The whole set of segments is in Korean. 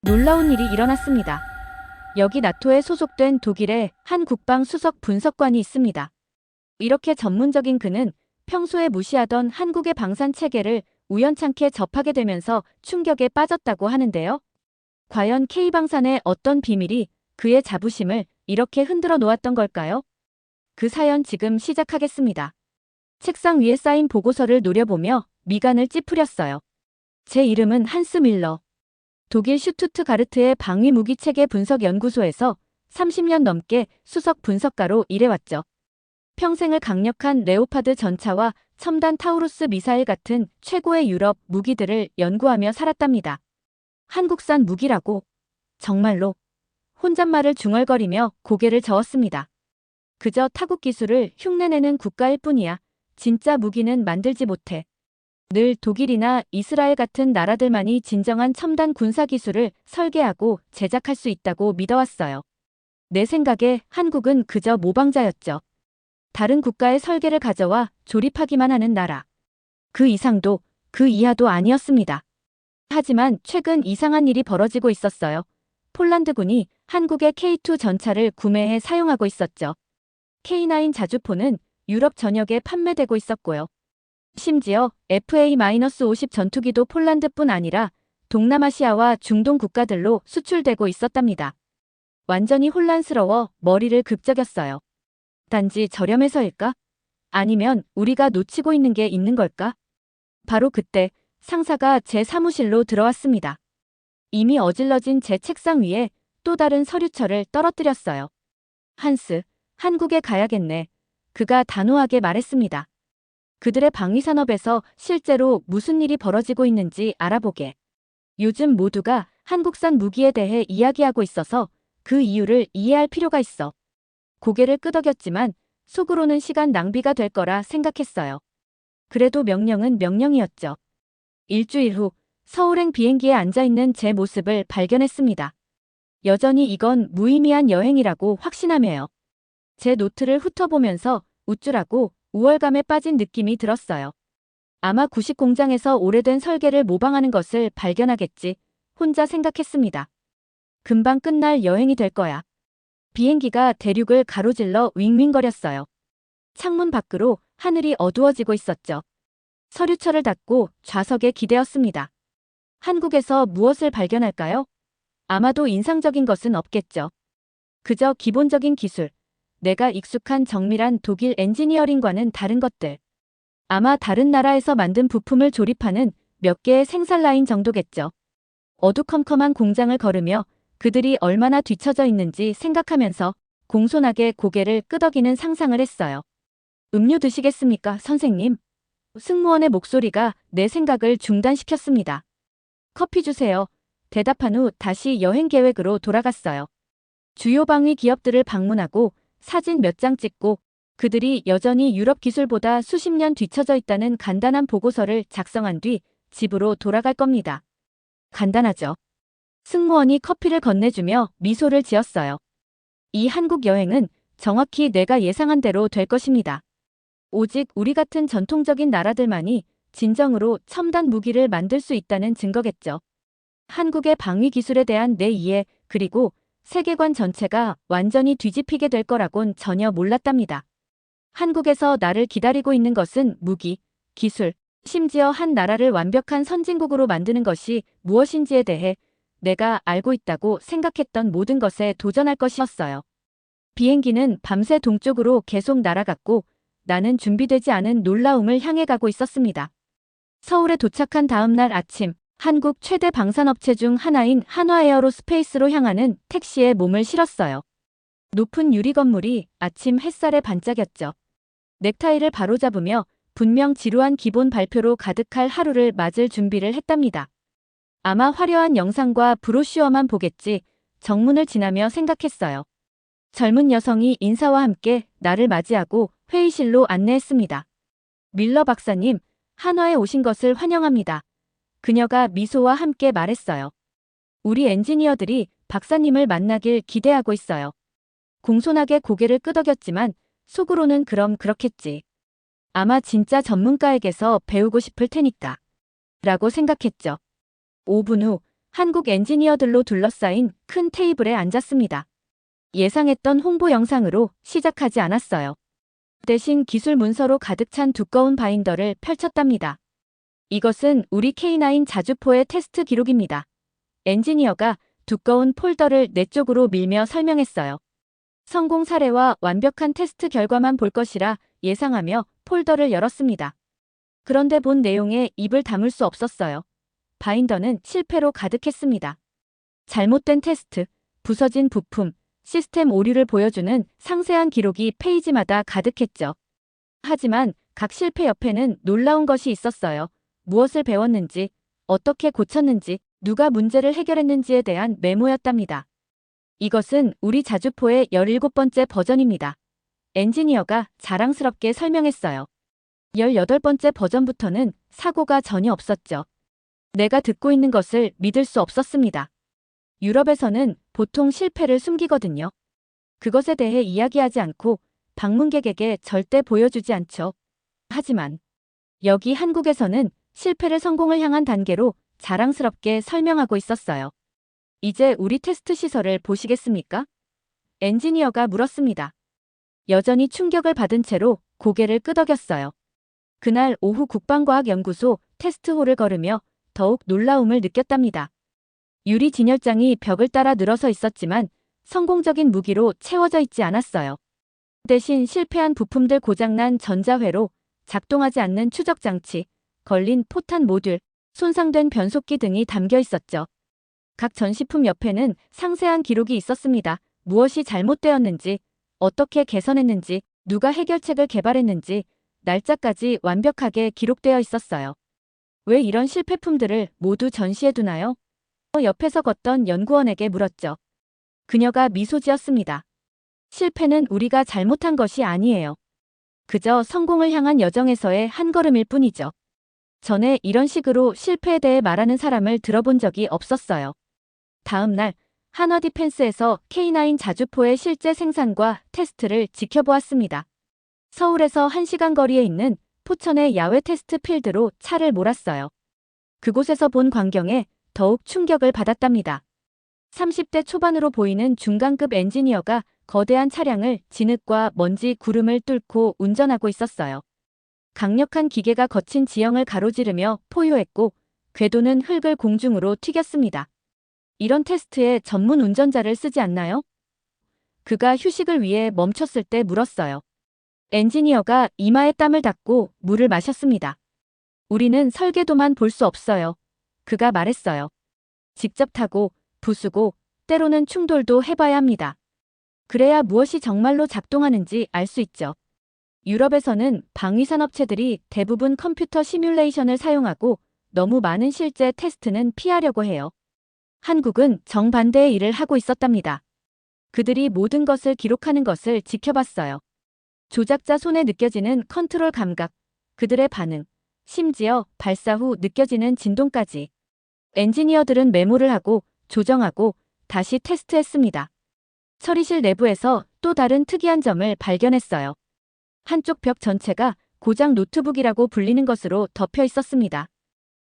놀라운 일이 일어났습니다. 여기 나토에 소속된 독일의 한 국방 수석 분석관이 있습니다. 이렇게 전문적인 그는 평소에 무시하던 한국의 방산 체계를 우연찮게 접하게 되면서 충격에 빠졌다고 하는데요. 과연 K방산의 어떤 비밀이 그의 자부심을 이렇게 흔들어 놓았던 걸까요? 그 사연 지금 시작하겠습니다. 책상 위에 쌓인 보고서를 노려보며 미간을 찌푸렸어요. 제 이름은 한스 밀러. 독일 슈투트가르트의 방위 무기체계 분석 연구소에서 30년 넘게 수석 분석가로 일해왔죠. 평생을 강력한 레오파드 전차와 첨단 타우루스 미사일 같은 최고의 유럽 무기들을 연구하며 살았답니다. 한국산 무기라고. 정말로. 혼잣말을 중얼거리며 고개를 저었습니다. 그저 타국 기술을 흉내내는 국가일 뿐이야. 진짜 무기는 만들지 못해. 늘 독일이나 이스라엘 같은 나라들만이 진정한 첨단 군사 기술을 설계하고 제작할 수 있다고 믿어왔어요. 내 생각에 한국은 그저 모방자였죠. 다른 국가의 설계를 가져와 조립하기만 하는 나라. 그 이상도 그 이하도 아니었습니다. 하지만 최근 이상한 일이 벌어지고 있었어요. 폴란드군이 한국의 K2 전차를 구매해 사용하고 있었죠. K9 자주포는 유럽 전역에 판매되고 있었고요. 심지어 FA-50 전투기도 폴란드뿐 아니라 동남아시아와 중동 국가들로 수출되고 있었답니다. 완전히 혼란스러워 머리를 극적였어요. 단지 저렴해서일까? 아니면 우리가 놓치고 있는 게 있는 걸까? 바로 그때 상사가 제 사무실로 들어왔습니다. 이미 어질러진 제 책상 위에 또 다른 서류철을 떨어뜨렸어요. 한스, 한국에 가야겠네. 그가 단호하게 말했습니다. 그들의 방위산업에서 실제로 무슨 일이 벌어지고 있는지 알아보게. 요즘 모두가 한국산 무기에 대해 이야기하고 있어서 그 이유를 이해할 필요가 있어. 고개를 끄덕였지만 속으로는 시간 낭비가 될 거라 생각했어요. 그래도 명령은 명령이었죠. 일주일 후 서울행 비행기에 앉아있는 제 모습을 발견했습니다. 여전히 이건 무의미한 여행이라고 확신하며요. 제 노트를 훑어보면서 우쭐하고 우월감에 빠진 느낌이 들었어요. 아마 구식 공장에서 오래된 설계를 모방하는 것을 발견하겠지. 혼자 생각했습니다. 금방 끝날 여행이 될 거야. 비행기가 대륙을 가로질러 윙윙거렸어요. 창문 밖으로 하늘이 어두워지고 있었죠. 서류철을 닫고 좌석에 기대었습니다. 한국에서 무엇을 발견할까요? 아마도 인상적인 것은 없겠죠. 그저 기본적인 기술. 내가 익숙한 정밀한 독일 엔지니어링과는 다른 것들. 아마 다른 나라에서 만든 부품을 조립하는 몇 개의 생산 라인 정도겠죠. 어두컴컴한 공장을 걸으며 그들이 얼마나 뒤처져 있는지 생각하면서 공손하게 고개를 끄덕이는 상상을 했어요. 음료 드시겠습니까, 선생님? 승무원의 목소리가 내 생각을 중단시켰습니다. 커피 주세요. 대답한 후 다시 여행 계획으로 돌아갔어요. 주요 방위 기업들을 방문하고 사진 몇 장 찍고 그들이 여전히 유럽 기술보다 수십 년 뒤처져 있다는 간단한 보고서를 작성한 뒤 집으로 돌아갈 겁니다. 간단하죠. 승무원이 커피를 건네주며 미소를 지었어요. 이 한국 여행은 정확히 내가 예상한 대로 될 것입니다. 오직 우리 같은 전통적인 나라들만이 진정으로 첨단 무기를 만들 수 있다는 증거겠죠. 한국의 방위 기술에 대한 내 이해 그리고 세계관 전체가 완전히 뒤집히게 될 거라곤 전혀 몰랐답니다. 한국에서 나를 기다리고 있는 것은 무기, 기술, 심지어 한 나라를 완벽한 선진국으로 만드는 것이 무엇인지에 대해 내가 알고 있다고 생각했던 모든 것에 도전할 것이었어요. 비행기는 밤새 동쪽으로 계속 날아갔고 나는 준비되지 않은 놀라움을 향해 가고 있었습니다. 서울에 도착한 다음 날 아침, 한국 최대 방산업체 중 하나인 한화에어로스페이스로 향하는 택시에 몸을 실었어요. 높은 유리 건물이 아침 햇살에 반짝였죠. 넥타이를 바로잡으며 분명 지루한 기본 발표로 가득할 하루를 맞을 준비를 했답니다. 아마 화려한 영상과 브로슈어만 보겠지 정문을 지나며 생각했어요. 젊은 여성이 인사와 함께 나를 맞이하고 회의실로 안내했습니다. 밀러 박사님, 한화에 오신 것을 환영합니다. 그녀가 미소와 함께 말했어요. 우리 엔지니어들이 박사님을 만나길 기대하고 있어요. 공손하게 고개를 끄덕였지만 속으로는 그럼 그렇겠지. 아마 진짜 전문가에게서 배우고 싶을 테니까. 라고 생각했죠. 5분 후 한국 엔지니어들로 둘러싸인 큰 테이블에 앉았습니다. 예상했던 홍보 영상으로 시작하지 않았어요. 대신 기술 문서로 가득 찬 두꺼운 바인더를 펼쳤답니다. 이것은 우리 K9 자주포의 테스트 기록입니다. 엔지니어가 두꺼운 폴더를 내 쪽으로 밀며 설명했어요. 성공 사례와 완벽한 테스트 결과만 볼 것이라 예상하며 폴더를 열었습니다. 그런데 본 내용에 입을 다물 수 없었어요. 바인더는 실패로 가득했습니다. 잘못된 테스트, 부서진 부품, 시스템 오류를 보여주는 상세한 기록이 페이지마다 가득했죠. 하지만 각 실패 옆에는 놀라운 것이 있었어요. 무엇을 배웠는지, 어떻게 고쳤는지, 누가 문제를 해결했는지에 대한 메모였답니다. 이것은 우리 자주포의 17번째 버전입니다. 엔지니어가 자랑스럽게 설명했어요. 18번째 버전부터는 사고가 전혀 없었죠. 내가 듣고 있는 것을 믿을 수 없었습니다. 유럽에서는 보통 실패를 숨기거든요. 그것에 대해 이야기하지 않고 방문객에게 절대 보여주지 않죠. 하지만 여기 한국에서는 실패를 성공을 향한 단계로 자랑스럽게 설명하고 있었어요. 이제 우리 테스트 시설을 보시겠습니까? 엔지니어가 물었습니다. 여전히 충격을 받은 채로 고개를 끄덕였어요. 그날 오후 국방과학연구소 테스트홀을 걸으며 더욱 놀라움을 느꼈답니다. 유리 진열장이 벽을 따라 늘어서 있었지만 성공적인 무기로 채워져 있지 않았어요. 대신 실패한 부품들, 고장난 전자회로, 작동하지 않는 추적장치, 걸린 포탄 모듈, 손상된 변속기 등이 담겨 있었죠. 각 전시품 옆에는 상세한 기록이 있었습니다. 무엇이 잘못되었는지, 어떻게 개선했는지, 누가 해결책을 개발했는지, 날짜까지 완벽하게 기록되어 있었어요. 왜 이런 실패품들을 모두 전시해두나요? 옆에서 걷던 연구원에게 물었죠. 그녀가 미소 지었습니다. 실패는 우리가 잘못한 것이 아니에요. 그저 성공을 향한 여정에서의 한 걸음일 뿐이죠. 전에 이런 식으로 실패에 대해 말하는 사람을 들어본 적이 없었어요. 다음 날 한화 디펜스에서 K9 자주포의 실제 생산과 테스트를 지켜보았습니다. 서울에서 1시간 거리에 있는 포천의 야외 테스트 필드로 차를 몰았어요. 그곳에서 본 광경에 더욱 충격을 받았답니다. 30대 초반으로 보이는 중간급 엔지니어가 거대한 차량을 진흙과 먼지, 구름을 뚫고 운전하고 있었어요. 강력한 기계가 거친 지형을 가로지르며 포효했고 궤도는 흙을 공중으로 튀겼습니다. 이런 테스트에 전문 운전자를 쓰지 않나요? 그가 휴식을 위해 멈췄을 때 물었어요. 엔지니어가 이마에 땀을 닦고 물을 마셨습니다. 우리는 설계도만 볼 수 없어요. 그가 말했어요. 직접 타고, 부수고, 때로는 충돌도 해봐야 합니다. 그래야 무엇이 정말로 작동하는지 알 수 있죠. 유럽에서는 방위산업체들이 대부분 컴퓨터 시뮬레이션을 사용하고 너무 많은 실제 테스트는 피하려고 해요. 한국은 정반대의 일을 하고 있었답니다. 그들이 모든 것을 기록하는 것을 지켜봤어요. 조작자 손에 느껴지는 컨트롤 감각, 그들의 반응, 심지어 발사 후 느껴지는 진동까지. 엔지니어들은 메모를 하고 조정하고 다시 테스트했습니다. 처리실 내부에서 또 다른 특이한 점을 발견했어요. 한쪽 벽 전체가 고장 노트북이라고 불리는 것으로 덮여 있었습니다.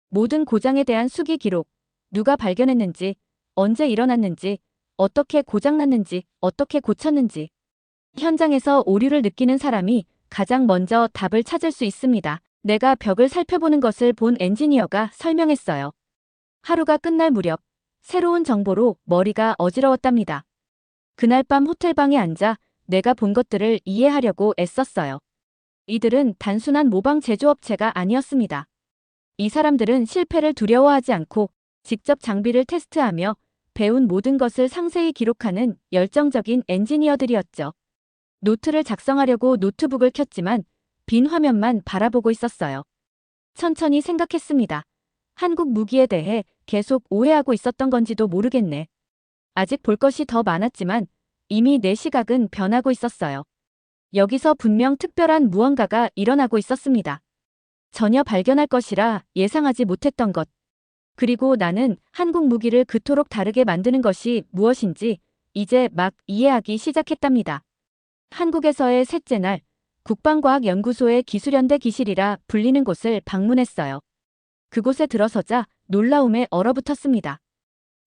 모든 고장에 대한 수기 기록, 누가 발견했는지, 언제 일어났는지, 어떻게 고장났는지, 어떻게 고쳤는지. 현장에서 오류를 느끼는 사람이 가장 먼저 답을 찾을 수 있습니다. 내가 벽을 살펴보는 것을 본 엔지니어가 설명했어요. 하루가 끝날 무렵 새로운 정보로 머리가 어지러웠답니다. 그날 밤 호텔방에 앉아 내가 본 것들을 이해하려고 애썼어요. 이들은 단순한 모방 제조업체가 아니었습니다. 이 사람들은 실패를 두려워하지 않고 직접 장비를 테스트하며 배운 모든 것을 상세히 기록하는 열정적인 엔지니어들이었죠. 노트를 작성하려고 노트북을 켰지만 빈 화면만 바라보고 있었어요. 천천히 생각했습니다. 한국 무기에 대해 계속 오해하고 있었던 건지도 모르겠네. 아직 볼 것이 더 많았지만 이미 내 시각은 변하고 있었어요. 여기서 분명 특별한 무언가가 일어나고 있었습니다. 전혀 발견할 것이라 예상하지 못했던 것. 그리고 나는 한국 무기를 그토록 다르게 만드는 것이 무엇인지 이제 막 이해하기 시작했답니다. 한국에서의 셋째 날, 국방과학연구소의 기술연대 기실이라 불리는 곳을 방문했어요. 그곳에 들어서자 놀라움에 얼어붙었습니다.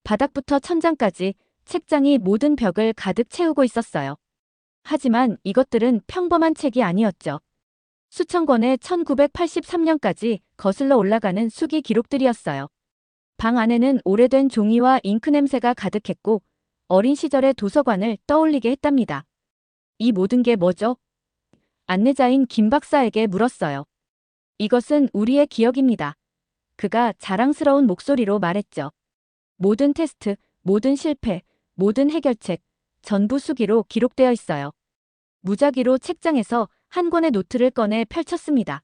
바닥부터 천장까지 책장이 모든 벽을 가득 채우고 있었어요. 하지만 이것들은 평범한 책이 아니었죠. 수천 권의 1983년까지 거슬러 올라가는 수기 기록들이었어요. 방 안에는 오래된 종이와 잉크 냄새가 가득했고 어린 시절의 도서관을 떠올리게 했답니다. 이 모든 게 뭐죠? 안내자인 김 박사에게 물었어요. 이것은 우리의 기억입니다. 그가 자랑스러운 목소리로 말했죠. 모든 테스트, 모든 실패, 모든 해결책, 전부 수기로 기록되어 있어요. 무작위로 책장에서 한 권의 노트를 꺼내 펼쳤습니다.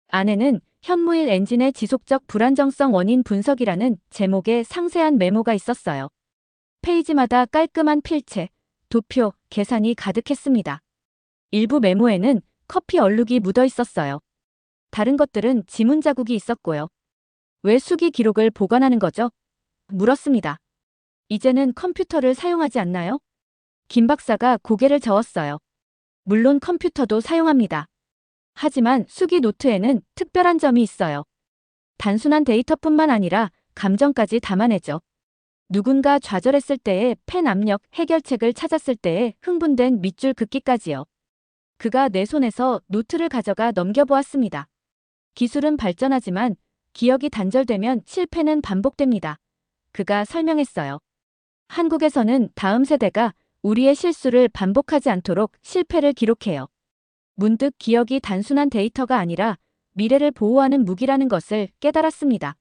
안에는 현무일 엔진의 지속적 불안정성 원인 분석이라는 제목의 상세한 메모가 있었어요. 페이지마다 깔끔한 필체, 도표, 계산이 가득했습니다. 일부 메모에는 커피 얼룩이 묻어 있었어요. 다른 것들은 지문 자국이 있었고요. 왜 수기 기록을 보관하는 거죠? 물었습니다. 이제는 컴퓨터를 사용하지 않나요? 김 박사가 고개를 저었어요. 물론 컴퓨터도 사용합니다. 하지만 수기 노트에는 특별한 점이 있어요. 단순한 데이터뿐만 아니라 감정까지 담아내죠. 누군가 좌절했을 때의 펜 압력, 해결책을 찾았을 때의 흥분된 밑줄 긋기까지요. 그가 내 손에서 노트를 가져가 넘겨보았습니다. 기술은 발전하지만 기억이 단절되면 실패는 반복됩니다. 그가 설명했어요. 한국에서는 다음 세대가 우리의 실수를 반복하지 않도록 실패를 기록해요. 문득 기억이 단순한 데이터가 아니라 미래를 보호하는 무기라는 것을 깨달았습니다.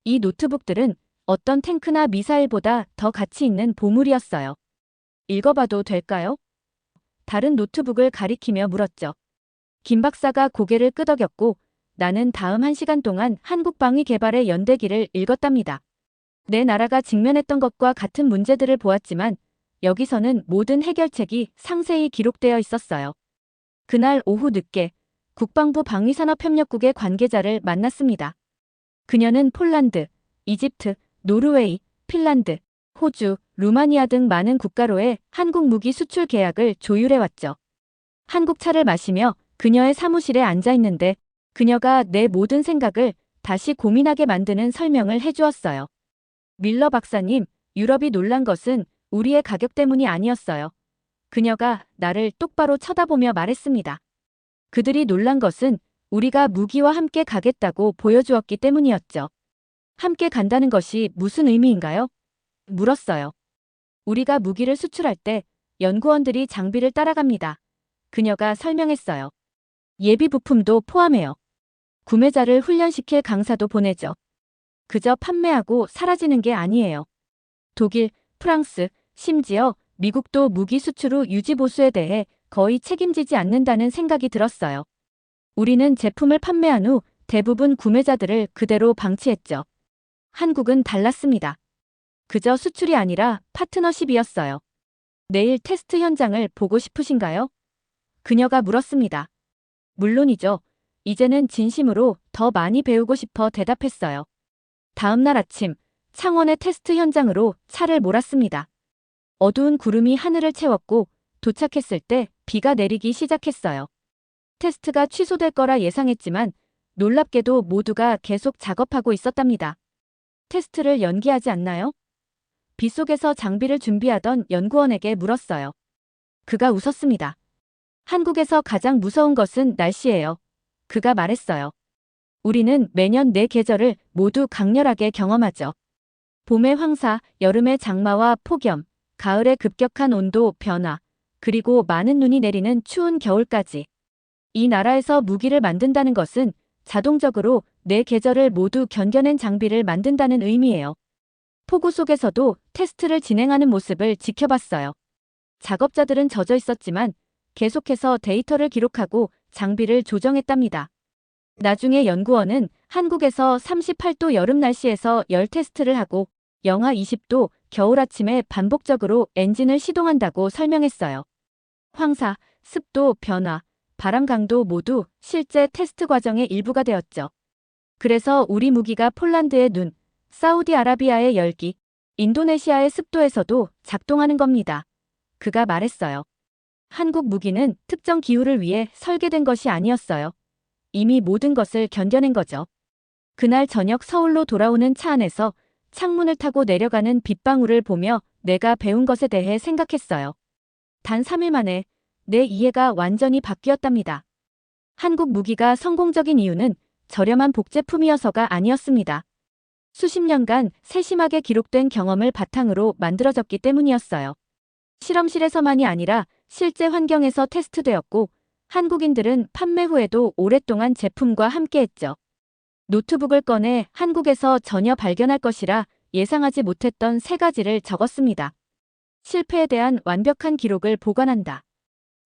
이 노트북들은 어떤 탱크나 미사일보다 더 가치 있는 보물이었어요. 읽어봐도 될까요? 다른 노트북을 가리키며 물었죠. 김 박사가 고개를 끄덕였고 나는 다음 1시간 동안 한국방위 개발의 연대기를 읽었답니다. 내 나라가 직면했던 것과 같은 문제들을 보았지만 여기서는 모든 해결책이 상세히 기록되어 있었어요. 그날 오후 늦게 국방부 방위산업협력국의 관계자를 만났습니다. 그녀는 폴란드, 이집트, 노르웨이, 핀란드, 호주, 루마니아 등 많은 국가로의 한국 무기 수출 계약을 조율해왔죠. 한국 차를 마시며 그녀의 사무실에 앉아 있는데 그녀가 내 모든 생각을 다시 고민하게 만드는 설명을 해주었어요. 밀러 박사님, 유럽이 놀란 것은 우리의 가격 때문이 아니었어요. 그녀가 나를 똑바로 쳐다보며 말했습니다. 그들이 놀란 것은 우리가 무기와 함께 가겠다고 보여주었기 때문이었죠. 함께 간다는 것이 무슨 의미인가요? 물었어요. 우리가 무기를 수출할 때 연구원들이 장비를 따라갑니다. 그녀가 설명했어요. 예비 부품도 포함해요. 구매자를 훈련시킬 강사도 보내죠. 그저 판매하고 사라지는 게 아니에요. 독일, 프랑스, 심지어 미국도 무기 수출 후 유지 보수에 대해 거의 책임지지 않는다는 생각이 들었어요. 우리는 제품을 판매한 후 대부분 구매자들을 그대로 방치했죠. 한국은 달랐습니다. 그저 수출이 아니라 파트너십이었어요. 내일 테스트 현장을 보고 싶으신가요? 그녀가 물었습니다. 물론이죠. 이제는 진심으로 더 많이 배우고 싶어 대답했어요. 다음 날 아침, 창원의 테스트 현장으로 차를 몰았습니다. 어두운 구름이 하늘을 채웠고 도착했을 때 비가 내리기 시작했어요. 테스트가 취소될 거라 예상했지만 놀랍게도 모두가 계속 작업하고 있었답니다. 테스트를 연기하지 않나요? 빗속에서 장비를 준비하던 연구원에게 물었어요. 그가 웃었습니다. 한국에서 가장 무서운 것은 날씨예요. 그가 말했어요. 우리는 매년 4계절을 모두 강렬하게 경험하죠. 봄의 황사, 여름의 장마와 폭염, 가을의 급격한 온도 변화, 그리고 많은 눈이 내리는 추운 겨울까지. 이 나라에서 무기를 만든다는 것은 자동적으로 4계절을 모두 견뎌낸 장비를 만든다는 의미예요. 폭우 속에서도 테스트를 진행하는 모습을 지켜봤어요. 작업자들은 젖어 있었지만 계속해서 데이터를 기록하고 장비를 조정했답니다. 나중에 연구원은 한국에서 38도 여름 날씨에서 열 테스트를 하고 영하 20도 겨울 아침에 반복적으로 엔진을 시동한다고 설명했어요. 황사, 습도, 변화, 바람 강도 모두 실제 테스트 과정의 일부가 되었죠. 그래서 우리 무기가 폴란드의 눈, 사우디아라비아의 열기, 인도네시아의 습도에서도 작동하는 겁니다. 그가 말했어요. 한국 무기는 특정 기후를 위해 설계된 것이 아니었어요. 이미 모든 것을 견뎌낸 거죠. 그날 저녁 서울로 돌아오는 차 안에서 창문을 타고 내려가는 빗방울을 보며 내가 배운 것에 대해 생각했어요. 단 3일 만에 내 이해가 완전히 바뀌었답니다. 한국 무기가 성공적인 이유는 저렴한 복제품이어서가 아니었습니다. 수십 년간 세심하게 기록된 경험을 바탕으로 만들어졌기 때문이었어요. 실험실에서만이 아니라 실제 환경에서 테스트되었고 한국인들은 판매 후에도 오랫동안 제품과 함께했죠. 노트북을 꺼내 한국에서 전혀 발견할 것이라 예상하지 못했던 3가지를 적었습니다. 실패에 대한 완벽한 기록을 보관한다.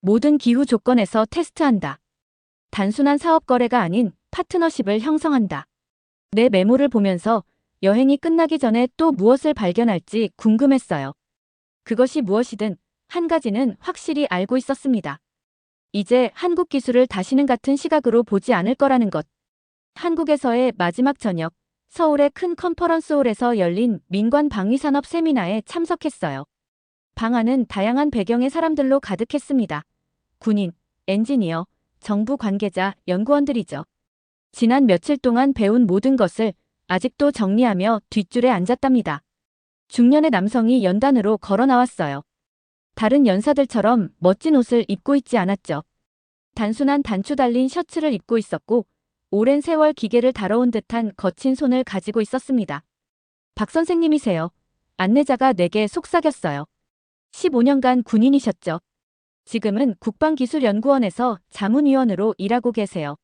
모든 기후 조건에서 테스트한다. 단순한 사업 거래가 아닌 파트너십을 형성한다. 내 메모를 보면서 여행이 끝나기 전에 또 무엇을 발견할지 궁금했어요. 그것이 무엇이든 한 가지는 확실히 알고 있었습니다. 이제 한국 기술을 다시는 같은 시각으로 보지 않을 거라는 것. 한국에서의 마지막 저녁, 서울의 큰 컨퍼런스홀에서 열린 민관 방위산업 세미나에 참석했어요. 방 안은 다양한 배경의 사람들로 가득했습니다. 군인, 엔지니어, 정부 관계자, 연구원들이죠. 지난 며칠 동안 배운 모든 것을 아직도 정리하며 뒷줄에 앉았답니다. 중년의 남성이 연단으로 걸어 나왔어요. 다른 연사들처럼 멋진 옷을 입고 있지 않았죠. 단순한 단추 달린 셔츠를 입고 있었고 오랜 세월 기계를 다뤄온 듯한 거친 손을 가지고 있었습니다. 박 선생님이세요. 안내자가 내게 속삭였어요. 15년간 군인이셨죠. 지금은 국방기술연구원에서 자문위원으로 일하고 계세요.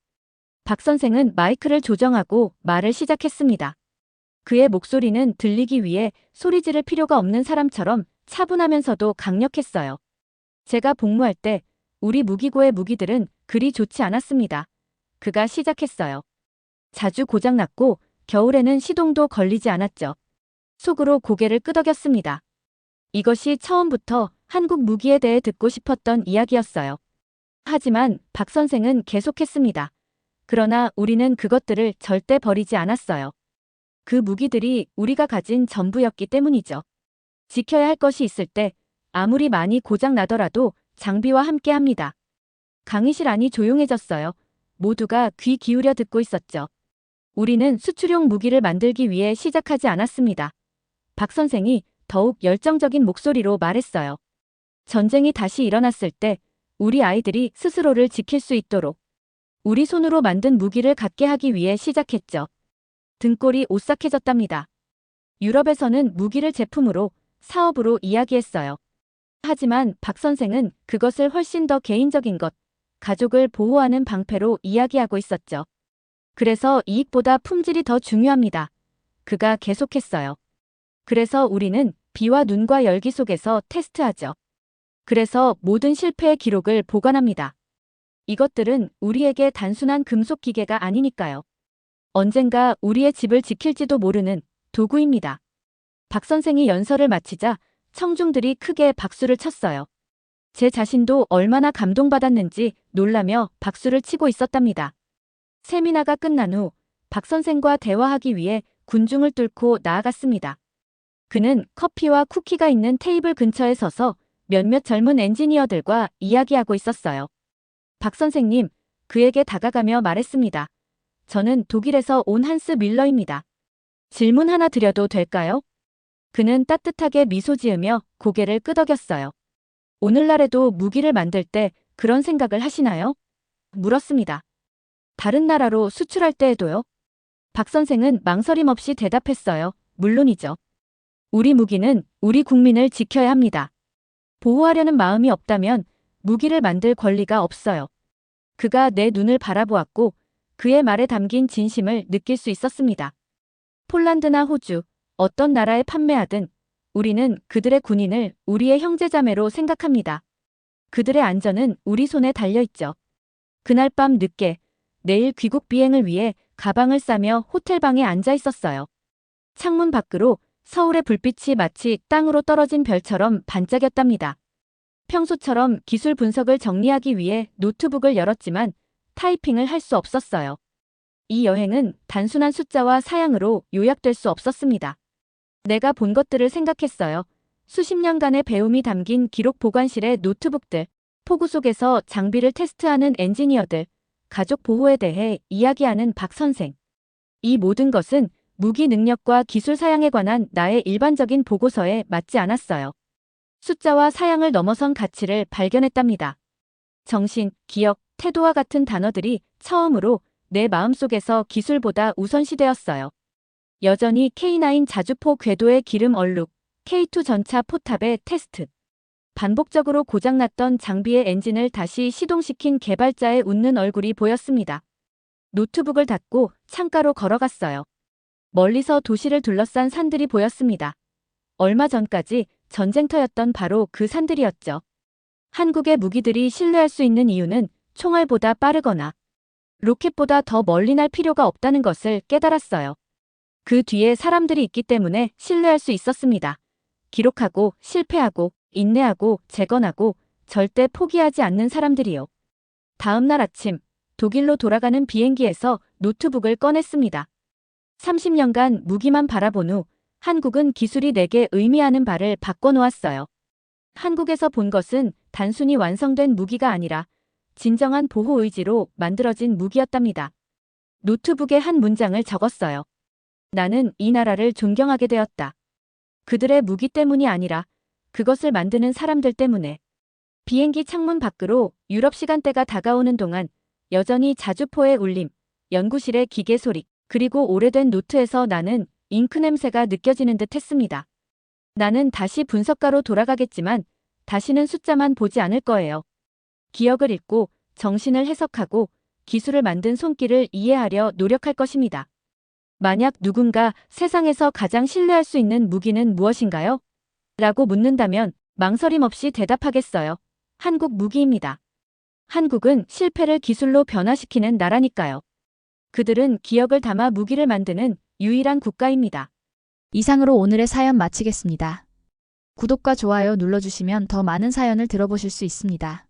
박 선생은 마이크를 조정하고 말을 시작했습니다. 그의 목소리는 들리기 위해 소리 지를 필요가 없는 사람처럼 차분하면서도 강력했어요. 제가 복무할 때 우리 무기고의 무기들은 그리 좋지 않았습니다. 그가 시작했어요. 자주 고장났고 겨울에는 시동도 걸리지 않았죠. 속으로 고개를 끄덕였습니다. 이것이 처음부터 한국 무기에 대해 듣고 싶었던 이야기였어요. 하지만 박 선생은 계속했습니다. 그러나 우리는 그것들을 절대 버리지 않았어요. 그 무기들이 우리가 가진 전부였기 때문이죠. 지켜야 할 것이 있을 때 아무리 많이 고장 나더라도 장비와 함께 합니다. 강의실 안이 조용해졌어요. 모두가 귀 기울여 듣고 있었죠. 우리는 수출용 무기를 만들기 위해 시작하지 않았습니다. 박 선생이 더욱 열정적인 목소리로 말했어요. 전쟁이 다시 일어났을 때 우리 아이들이 스스로를 지킬 수 있도록 우리 손으로 만든 무기를 갖게 하기 위해 시작했죠. 등골이 오싹해졌답니다. 유럽에서는 무기를 제품으로, 사업으로 이야기했어요. 하지만 박 선생은 그것을 훨씬 더 개인적인 것, 가족을 보호하는 방패로 이야기하고 있었죠. 그래서 이익보다 품질이 더 중요합니다. 그가 계속했어요. 그래서 우리는 비와 눈과 열기 속에서 테스트하죠. 그래서 모든 실패의 기록을 보관합니다. 이것들은 우리에게 단순한 금속 기계가 아니니까요. 언젠가 우리의 집을 지킬지도 모르는 도구입니다. 박 선생이 연설을 마치자 청중들이 크게 박수를 쳤어요. 제 자신도 얼마나 감동받았는지 놀라며 박수를 치고 있었답니다. 세미나가 끝난 후 박 선생과 대화하기 위해 군중을 뚫고 나아갔습니다. 그는 커피와 쿠키가 있는 테이블 근처에 서서 몇몇 젊은 엔지니어들과 이야기하고 있었어요. 박 선생님, 그에게 다가가며 말했습니다. 저는 독일에서 온 한스 밀러입니다. 질문 하나 드려도 될까요? 그는 따뜻하게 미소 지으며 고개를 끄덕였어요. 오늘날에도 무기를 만들 때 그런 생각을 하시나요? 물었습니다. 다른 나라로 수출할 때에도요? 박 선생은 망설임 없이 대답했어요. 물론이죠. 우리 무기는 우리 국민을 지켜야 합니다. 보호하려는 마음이 없다면 무기를 만들 권리가 없어요. 그가 내 눈을 바라보았고 그의 말에 담긴 진심을 느낄 수 있었습니다. 폴란드나 호주, 어떤 나라에 판매하든 우리는 그들의 군인을 우리의 형제자매로 생각합니다. 그들의 안전은 우리 손에 달려있죠. 그날 밤 늦게 내일 귀국 비행을 위해 가방을 싸며 호텔방에 앉아 있었어요. 창문 밖으로 서울의 불빛이 마치 땅으로 떨어진 별처럼 반짝였답니다. 평소처럼 기술 분석을 정리하기 위해 노트북을 열었지만 타이핑을 할 수 없었어요. 이 여행은 단순한 숫자와 사양으로 요약될 수 없었습니다. 내가 본 것들을 생각했어요. 수십 년간의 배움이 담긴 기록 보관실의 노트북들, 폭우 속에서 장비를 테스트하는 엔지니어들, 가족 보호에 대해 이야기하는 박 선생. 이 모든 것은 무기 능력과 기술 사양에 관한 나의 일반적인 보고서에 맞지 않았어요. 숫자와 사양을 넘어선 가치를 발견했답니다. 정신, 기억, 태도와 같은 단어들이 처음으로 내 마음속에서 기술보다 우선시되었어요. 여전히 K9 자주포 궤도의 기름 얼룩, K2 전차 포탑의 테스트. 반복적으로 고장났던 장비의 엔진을 다시 시동시킨 개발자의 웃는 얼굴이 보였습니다. 노트북을 닫고 창가로 걸어갔어요. 멀리서 도시를 둘러싼 산들이 보였습니다. 얼마 전까지 전쟁터였던 바로 그 산들이었죠. 한국의 무기들이 신뢰할 수 있는 이유는 총알보다 빠르거나 로켓보다 더 멀리 날 필요가 없다는 것을 깨달았어요. 그 뒤에 사람들이 있기 때문에 신뢰할 수 있었습니다. 기록하고 실패하고 인내하고 재건하고 절대 포기하지 않는 사람들이요. 다음 날 아침 독일로 돌아가는 비행기에서 노트북을 꺼냈습니다. 30년간 무기만 바라본 후 한국은 기술이 내게 의미하는 바를 바꿔놓았어요. 한국에서 본 것은 단순히 완성된 무기가 아니라 진정한 보호 의지로 만들어진 무기였답니다. 노트북에 한 문장을 적었어요. 나는 이 나라를 존경하게 되었다. 그들의 무기 때문이 아니라 그것을 만드는 사람들 때문에. 비행기 창문 밖으로 유럽 시간대가 다가오는 동안 여전히 자주포의 울림, 연구실의 기계 소리, 그리고 오래된 노트에서 나는 잉크 냄새가 느껴지는 듯 했습니다. 나는 다시 분석가로 돌아가겠지만 다시는 숫자만 보지 않을 거예요. 기억을 읽고 정신을 해석하고 기술을 만든 손길을 이해하려 노력할 것입니다. 만약 누군가 세상에서 가장 신뢰할 수 있는 무기는 무엇인가요? 라고 묻는다면 망설임 없이 대답하겠어요. 한국 무기입니다. 한국은 실패를 기술로 변화시키는 나라니까요. 그들은 기억을 담아 무기를 만드는 유일한 국가입니다. 이상으로 오늘의 사연 마치겠습니다. 구독과 좋아요 눌러주시면 더 많은 사연을 들어보실 수 있습니다.